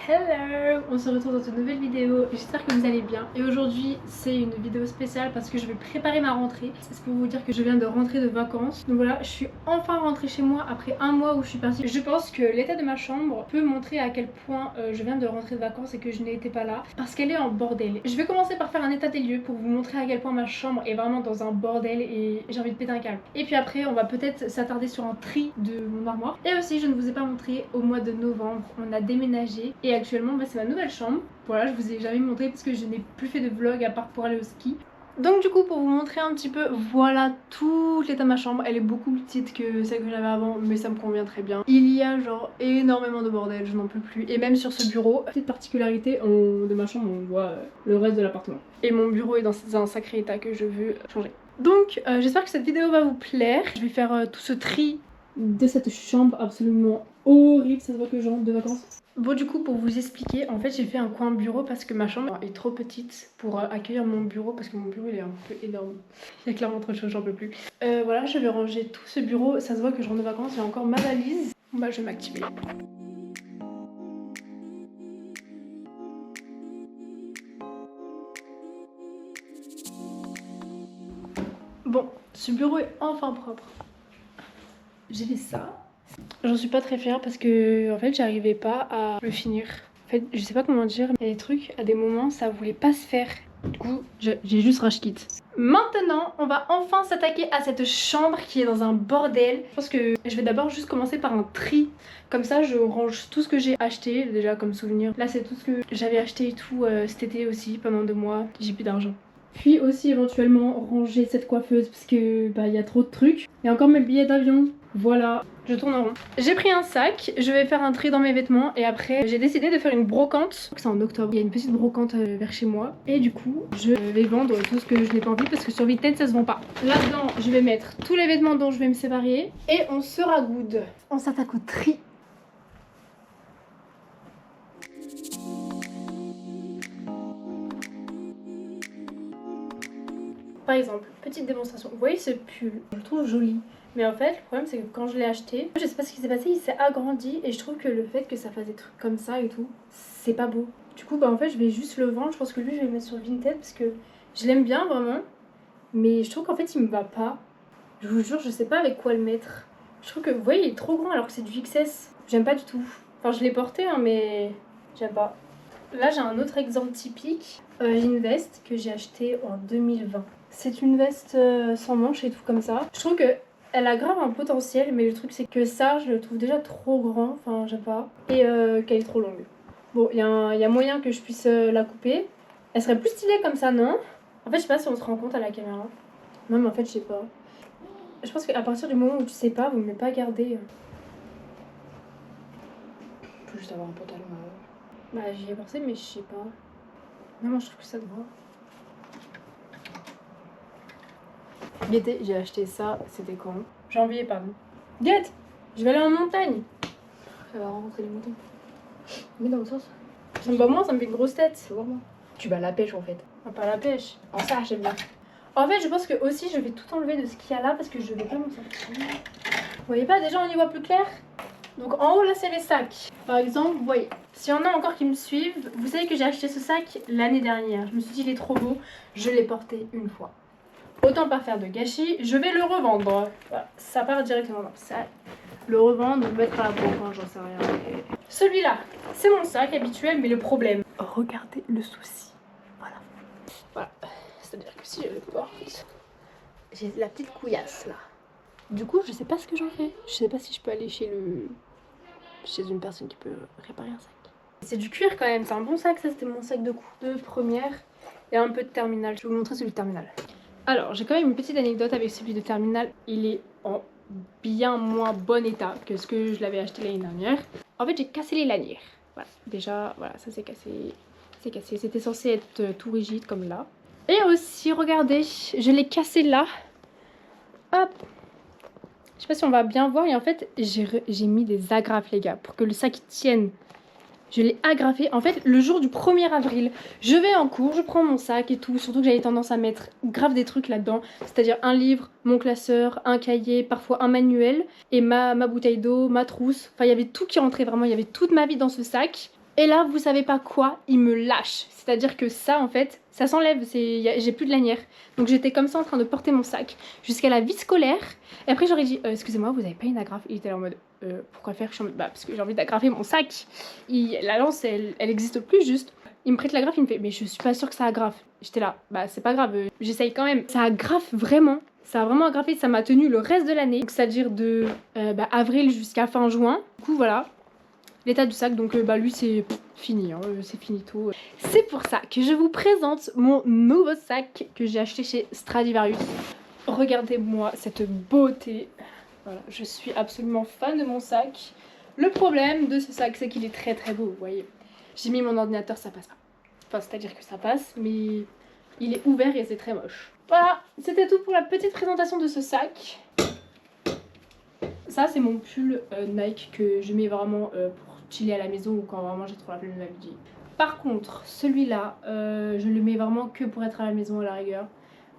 Hello! On se retrouve dans une nouvelle vidéo, j'espère que vous allez bien. Et aujourd'hui c'est une vidéo spéciale parce que je vais préparer ma rentrée. C'est pour vous dire que je viens de rentrer de vacances. Donc voilà, je suis enfin rentrée chez moi après un mois où je suis partie. Je pense que l'état de ma chambre peut montrer à quel point je viens de rentrer de vacances et que je n'étais pas là. Parce qu'elle est en bordel. Je vais commencer par faire un état des lieux pour vous montrer à quel point ma chambre est vraiment dans un bordel et j'ai envie de péter un câble. Et puis après on va peut-être s'attarder sur un tri de mon armoire. Et aussi je ne vous ai pas montré, au mois de novembre on a déménagé. Et actuellement c'est ma nouvelle chambre. Voilà, je vous ai jamais montré parce que je n'ai plus fait de vlog à part pour aller au ski. Donc du coup pour vous montrer un petit peu, voilà tout l'état de ma chambre. Elle est beaucoup plus petite que celle que j'avais avant mais ça me convient très bien. Il y a genre énormément de bordel, je n'en peux plus. Et même sur ce bureau, petite particularité de ma chambre, on voit le reste de l'appartement. Et mon bureau est dans un sacré état que je veux changer. Donc j'espère que cette vidéo va vous plaire. Je vais faire tout ce tri de cette chambre absolument horrible. Ça se voit que je rentre de vacances. Bon du coup pour vous expliquer, en fait j'ai fait un coin bureau parce que ma chambre est trop petite pour accueillir mon bureau parce que mon bureau il est un peu énorme. Il y a clairement trop de choses, j'en peux plus. Voilà, je vais ranger tout ce bureau, ça se voit que je rentre de vacances, j'ai encore ma valise. Bah je vais m'activer. Bon, ce bureau est enfin propre. J'ai fait ça. J'en suis pas très fière parce que en fait j'arrivais pas à le finir. En fait je sais pas comment dire, mais les trucs à des moments ça voulait pas se faire. Du coup j'ai juste rage quitte. Maintenant on va enfin s'attaquer à cette chambre qui est dans un bordel. Je pense que je vais d'abord juste commencer par un tri. Comme ça je range tout ce que j'ai acheté déjà comme souvenir. Là c'est tout ce que j'avais acheté et tout cet été aussi pendant 2 mois. J'ai plus d'argent. Puis aussi éventuellement ranger cette coiffeuse parce que bah il y a trop de trucs. Et encore mes billets d'avion. Voilà, je tourne en rond. J'ai pris un sac, je vais faire un tri dans mes vêtements et après j'ai décidé de faire une brocante. C'est en octobre, il y a une petite brocante vers chez moi. Et du coup, je vais vendre tout ce que je n'ai pas envie parce que sur Vinted ça se vend pas. Là-dedans, je vais mettre tous les vêtements dont je vais me séparer et on sera good. On s'attaque au tri. Par exemple, petite démonstration. Vous voyez ce pull, je le trouve joli. Mais en fait, le problème c'est que quand je l'ai acheté, je sais pas ce qui s'est passé, il s'est agrandi et je trouve que le fait que ça fasse des trucs comme ça et tout, c'est pas beau. Du coup, bah en fait, je vais juste le vendre. Je pense que lui, je vais le mettre sur Vinted parce que je l'aime bien vraiment. Mais je trouve qu'en fait, il me va pas. Je vous jure, je sais pas avec quoi le mettre. Je trouve que, vous voyez, il est trop grand alors que c'est du XS. J'aime pas du tout. Enfin, je l'ai porté, hein, mais j'aime pas. Là, j'ai un autre exemple typique. J'ai une veste que j'ai achetée en 2020. C'est une veste sans manches et tout comme ça. Je trouve que elle a grave un potentiel, mais le truc c'est que ça, je le trouve déjà trop grand, enfin j'aime pas, et qu'elle est trop longue. Bon, il y a moyen que je puisse la couper. Elle serait plus stylée comme ça, non? En fait, je sais pas si on se rend compte à la caméra. Non, mais en fait, je sais pas. Je pense qu'à partir du moment où tu sais pas, vaut mieux pas garder. Faut juste avoir un pantalon. Bah, j'y ai pensé, mais je sais pas. Non, moi je trouve que ça te va. Guettez, j'ai acheté ça, c'était quand? Janvier, pardon. Guette, je vais aller en montagne. Ça va rencontrer les moutons. Mais dans le sens. Bah moi ça me fait une grosse tête. C'est vraiment. Tu vas à la pêche en fait. Ah, pas à la pêche. En ça j'aime bien. En fait je pense que aussi je vais tout enlever de ce qu'il y a là parce que je vais pas m'en sortir. Vous voyez pas, déjà on y voit plus clair. Donc en haut là c'est les sacs. Par exemple, vous voyez, s'il y en a encore qui me suivent, vous savez que j'ai acheté ce sac l'année dernière. Je me suis dit il est trop beau, je l'ai porté une fois. Autant pas faire de gâchis, je vais le revendre. Voilà, ça part directement dans le sac. Le revendre, le mettre à la brocante, j'en sais rien. Mais... celui-là, c'est mon sac habituel, mais le problème, regardez le souci. Voilà. Voilà. C'est-à-dire que si je le porte, j'ai la petite couillasse là. Du coup, je sais pas ce que j'en fais. Je sais pas si je peux aller chez une personne qui peut réparer un sac. C'est du cuir quand même, c'est un bon sac. Ça, c'était mon sac de première et un peu de terminale. Je vais vous montrer celui de terminale. Alors, j'ai quand même une petite anecdote avec celui de terminal. Il est en bien moins bon état que ce que je l'avais acheté l'année dernière. En fait, j'ai cassé les lanières. Voilà, déjà, voilà, ça c'est cassé. C'est cassé. C'était censé être tout rigide comme là. Et aussi, regardez, je l'ai cassé là. Hop. Je sais pas si on va bien voir. Et en fait, j'ai mis des agrafes, les gars, pour que le sac tienne. Je l'ai agrafé. En fait, le jour du 1er avril, je vais en cours, je prends mon sac et tout. Surtout que j'avais tendance à mettre grave des trucs là-dedans. C'est-à-dire un livre, mon classeur, un cahier, parfois un manuel. Et ma bouteille d'eau, ma trousse. Enfin, il y avait tout qui rentrait vraiment. Il y avait toute ma vie dans ce sac. Et là, vous savez pas quoi, il me lâche. C'est-à-dire que ça, en fait, ça s'enlève, j'ai plus de lanière. Donc j'étais comme ça en train de porter mon sac jusqu'à la vie scolaire. Et après, j'aurais dit, excusez-moi, vous avez pas une agrafe? Il était là en mode, pourquoi faire? Je suis en mode, bah, parce que j'ai envie d'agrafer mon sac. La lance, elle existe plus juste. Il me prête l'agrafe, il me fait, mais je suis pas sûre que ça agrafe. J'étais là, bah, c'est pas grave, j'essaye quand même. Ça agrafe vraiment. Ça a vraiment agrafé, ça m'a tenu le reste de l'année. Donc, c'est-à-dire de avril jusqu'à fin juin. Du coup, voilà. L'état du sac, donc lui c'est fini, hein, c'est finito. C'est pour ça que je vous présente mon nouveau sac que j'ai acheté chez Stradivarius. Regardez-moi cette beauté. Voilà, je suis absolument fan de mon sac. Le problème de ce sac, c'est qu'il est très très beau, vous voyez. J'ai mis mon ordinateur, ça passe pas. Enfin, c'est-à-dire que ça passe, mais il est ouvert et c'est très moche. Voilà, c'était tout pour la petite présentation de ce sac. Ça, c'est mon pull Nike que je mets vraiment pour chiller à la maison ou quand vraiment j'ai trop la flemme de m'habiller. Par contre, celui-là, je le mets vraiment que pour être à la maison à la rigueur.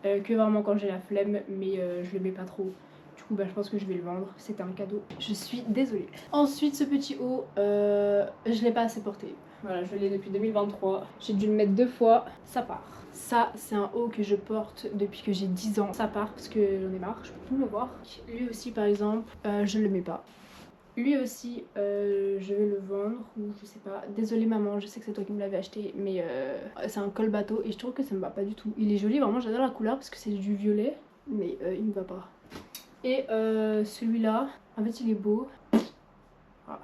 Que vraiment quand j'ai la flemme, mais je le mets pas trop. Du coup, je pense que je vais le vendre. C'était un cadeau. Je suis désolée. Ensuite, ce petit haut, je l'ai pas assez porté. Voilà, je l'ai depuis 2023. J'ai dû le mettre 2 fois. Ça part. Ça, c'est un haut que je porte depuis que j'ai 10 ans. Ça part parce que j'en ai marre, je peux plus le voir. Lui aussi, par exemple, je le mets pas. Lui aussi, je vais le vendre ou je sais pas. Désolée maman, je sais que c'est toi qui me l'avais acheté, mais c'est un col bateau et je trouve que ça me va pas du tout. Il est joli, vraiment, j'adore la couleur parce que c'est du violet, mais il me va pas. Et celui-là, en fait, il est beau. Voilà.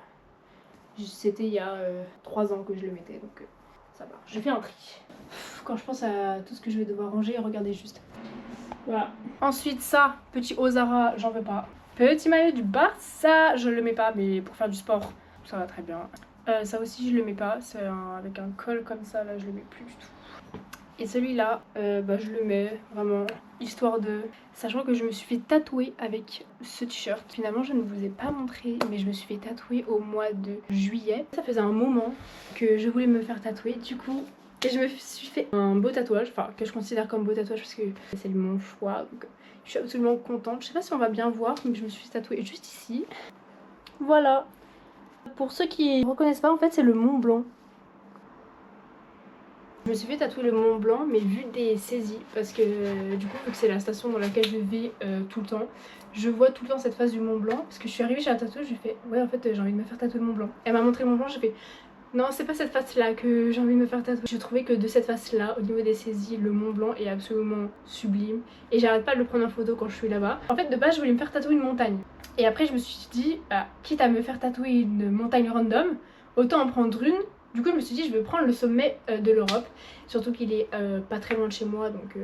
C'était il y a 3 ans que je le mettais, donc ça va. Je fais un tri. Quand je pense à tout ce que je vais devoir ranger, regardez juste. Voilà. Ensuite, ça, petit haut Zara, j'en veux pas. Petit maillot du Barça, je le mets pas, mais pour faire du sport, ça va très bien. Ça aussi, je le mets pas. C'est avec un col comme ça, là, je le mets plus du tout. Et celui-là, je le mets vraiment, histoire de... Sachant que je me suis fait tatouer avec ce t-shirt. Finalement, je ne vous ai pas montré, mais je me suis fait tatouer au mois de juillet. Ça faisait un moment que je voulais me faire tatouer. Du coup, je me suis fait un beau tatouage, enfin, que je considère comme beau tatouage parce que c'est mon choix. Donc, je suis absolument contente. Je sais pas si on va bien voir, mais je me suis fait tatouer juste ici. Voilà. Pour ceux qui ne reconnaissent pas, en fait, c'est le Mont Blanc. Je me suis fait tatouer le Mont Blanc, mais vu des saisies, parce que du coup, vu que c'est la station dans laquelle je vais tout le temps, je vois tout le temps cette face du Mont Blanc. Parce que je suis arrivée chez la tatoueuse, j'ai fait ouais, en fait, j'ai envie de me faire tatouer le Mont Blanc. Elle m'a montré le Mont Blanc, j'ai fait non, c'est pas cette face là que j'ai envie de me faire tatouer. Je trouvais que de cette face là, au niveau des saisies, le Mont Blanc est absolument sublime. Et j'arrête pas de le prendre en photo quand je suis là-bas. En fait, de base, je voulais me faire tatouer une montagne. Et après, je me suis dit, quitte à me faire tatouer une montagne random, autant en prendre une. Du coup, je me suis dit, je vais prendre le sommet de l'Europe. Surtout qu'il est pas très loin de chez moi, donc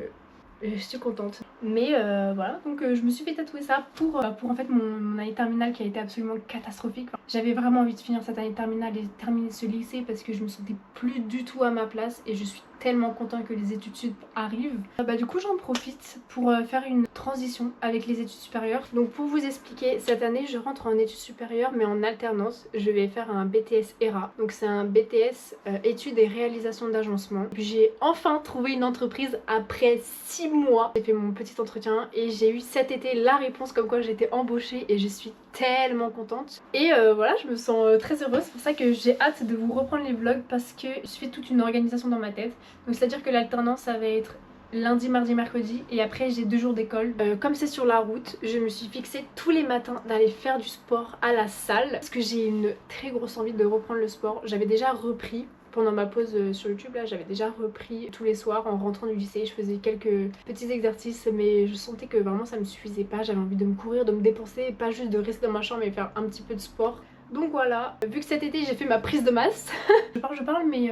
je suis contente. Mais voilà, donc je me suis fait tatouer ça pour en fait mon année terminale qui a été absolument catastrophique. J'avais vraiment envie de finir cette année terminale et de terminer ce lycée parce que je me sentais plus du tout à ma place et je suis tellement contente que les études sup arrivent. Du coup j'en profite pour faire une transition avec les études supérieures. Donc pour vous expliquer, cette année je rentre en études supérieures mais en alternance. Je vais faire un BTS ERA. Donc c'est un BTS études et réalisation d'agencement. Puis j'ai enfin trouvé une entreprise après 6 mois. J'ai fait mon petit entretien et j'ai eu cet été la réponse comme quoi j'étais embauchée et je suis tellement contente. Et voilà, je me sens très heureuse. C'est pour ça que j'ai hâte de vous reprendre les vlogs parce que je fais toute une organisation dans ma tête. Donc c'est à dire que l'alternance ça va être lundi, mardi, mercredi et après j'ai 2 jours d'école. Comme c'est sur la route, je me suis fixée tous les matins d'aller faire du sport à la salle parce que j'ai une très grosse envie de reprendre le sport. J'avais déjà repris pendant ma pause sur YouTube, là j'avais déjà repris tous les soirs en rentrant du lycée. Je faisais quelques petits exercices mais je sentais que vraiment ça me suffisait pas. J'avais envie de me courir, de me dépenser et pas juste de rester dans ma chambre et faire un petit peu de sport. Donc voilà, vu que cet été j'ai fait ma prise de masse, je parle mais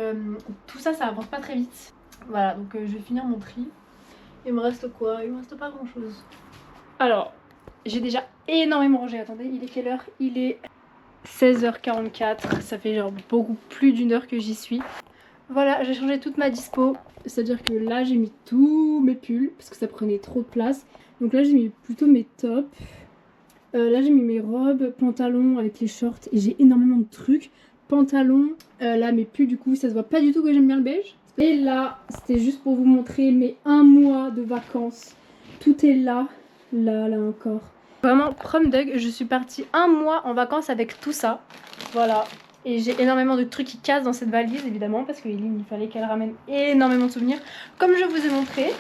tout ça avance pas très vite. Voilà, donc je vais finir mon tri. Il me reste quoi? Il me reste pas grand chose. Alors, j'ai déjà énormément rangé. Attendez, il est quelle heure? Il est 16h44. Ça fait genre beaucoup plus d'1 heure que j'y suis. Voilà, j'ai changé toute ma dispo. C'est-à-dire que là, j'ai mis tous mes pulls parce que ça prenait trop de place. Donc là, j'ai mis plutôt mes tops. Là, j'ai mis mes robes, pantalons avec les shorts. Et j'ai énormément de trucs. Pantalons, là, mes pulls, du coup, ça se voit pas du tout que j'aime bien le beige. Et là, c'était juste pour vous montrer mes 1 mois de vacances. Tout est là, là encore. Vraiment, prom dug, je suis partie 1 mois en vacances avec tout ça. Voilà, Et j'ai énormément de trucs qui cassent dans cette valise évidemment parce que Eline, il fallait qu'elle ramène énormément de souvenirs comme je vous ai montré.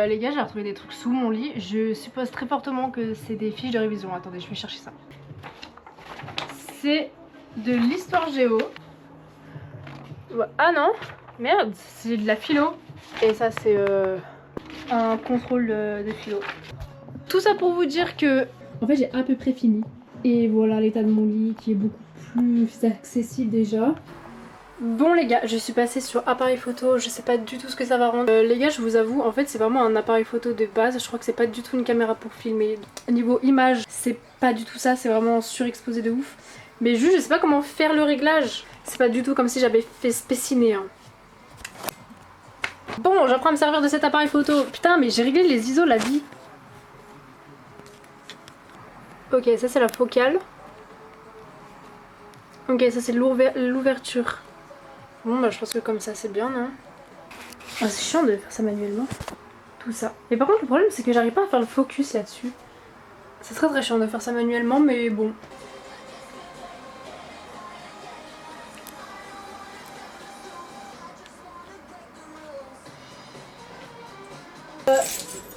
Les gars, j'ai retrouvé des trucs sous mon lit. Je suppose très fortement que c'est des fiches de révision. Attendez, je vais chercher ça. C'est de l'histoire géo. Ah non, merde, c'est de la philo. Et ça, c'est un contrôle de philo. Tout ça pour vous dire que, en fait, j'ai à peu près fini. Et voilà l'état de mon lit qui est beaucoup plus accessible déjà. Bon les gars, je suis passée sur appareil photo, je sais pas du tout ce que ça va rendre. Les gars, je vous avoue, en fait c'est vraiment un appareil photo de base, je crois que c'est pas du tout une caméra pour filmer. Niveau image, c'est pas du tout ça, c'est vraiment surexposé de ouf. Mais juste, je sais pas comment faire le réglage. C'est pas du tout comme si j'avais fait spéciner. Hein. Bon, j'apprends à me servir de cet appareil photo. Putain, mais j'ai réglé les ISO la vie. Ok, ça c'est la focale. Ok, ça c'est l'ouverture. Bon bah je pense que comme ça c'est bien, non? Ah, c'est chiant de faire ça manuellement. Tout ça. Mais par contre le problème c'est que j'arrive pas à faire le focus là-dessus. C'est très chiant de faire ça manuellement mais bon.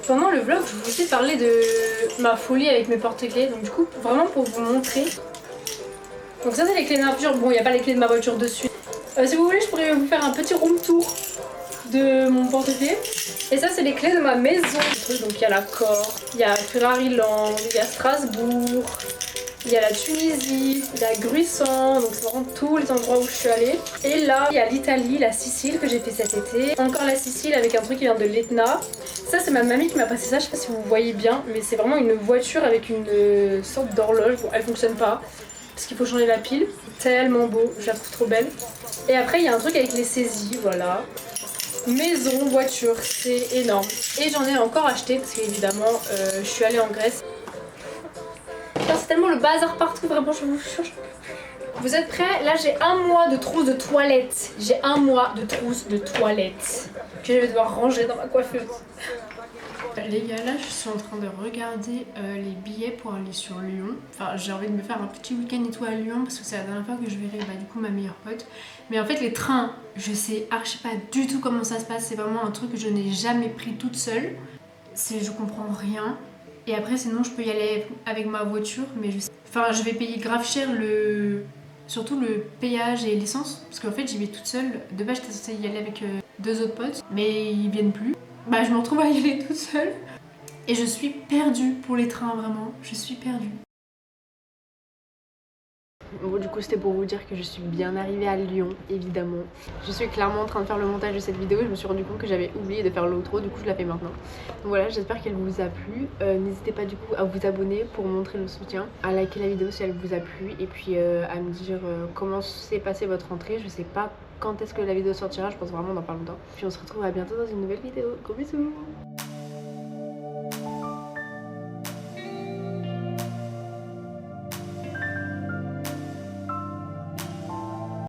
Pendant le vlog je vous ai parlé de ma folie avec mes porte-clés. Donc du coup vraiment pour vous montrer. Donc ça c'est les clés de ma voiture. Bon il n'y a pas les clés de ma voiture dessus. Si vous voulez, je pourrais vous faire un petit room tour de mon porte-clés. Et ça, c'est les clés de ma maison. Donc il y a la Corse, il y a Ferrari Land, il y a Strasbourg, il y a la Tunisie, il y a Gruissan. Donc c'est vraiment tous les endroits où je suis allée. Et là, il y a l'Italie, la Sicile que j'ai fait cet été. Encore la Sicile avec un truc qui vient de l'Etna. Ça, c'est ma mamie qui m'a passé ça. Je sais pas si vous voyez bien, mais c'est vraiment une voiture avec une sorte d'horloge. Bon, elle fonctionne pas. Parce qu'il faut changer la pile. Tellement beau, je la trouve trop belle. Et après il y a un truc avec les saisies, voilà. Maison, voiture, c'est énorme. Et j'en ai encore acheté parce qu'évidemment je suis allée en Grèce. C'est tellement le bazar partout, vraiment je vous jure. Vous êtes prêts? Là j'ai un mois de trousse de toilette. J'ai un mois de trousse de toilette que je vais devoir ranger dans ma coiffeuse. Les gars, là je suis en train de regarder les billets pour aller sur Lyon. Enfin j'ai envie de me faire un petit week-end et tout à Lyon parce que c'est la dernière fois que je verrai du coup ma meilleure pote. Mais en fait les trains, je sais archi pas du tout comment ça se passe. C'est vraiment un truc que je n'ai jamais pris toute seule. Je comprends rien. Et après sinon je peux y aller avec ma voiture mais je vais payer grave cher surtout le péage et l'essence. Parce qu'en fait j'y vais toute seule. De base j'étais censée y aller avec deux autres potes mais ils viennent plus. Bah je me retrouve à y aller toute seule et je suis perdue pour les trains, vraiment, je suis perdue. Bon du coup c'était pour vous dire que je suis bien arrivée à Lyon, évidemment. Je suis clairement en train de faire le montage de cette vidéo, je me suis rendu compte que j'avais oublié de faire l'outro, du coup je la fais maintenant. Donc voilà, j'espère qu'elle vous a plu. N'hésitez pas du coup à vous abonner pour montrer le soutien, à liker la vidéo si elle vous a plu et puis à me dire comment s'est passée votre rentrée. Je sais pas quand est-ce que la vidéo sortira, je pense vraiment dans pas longtemps. Puis on se retrouve à bientôt dans une nouvelle vidéo. Gros bisous.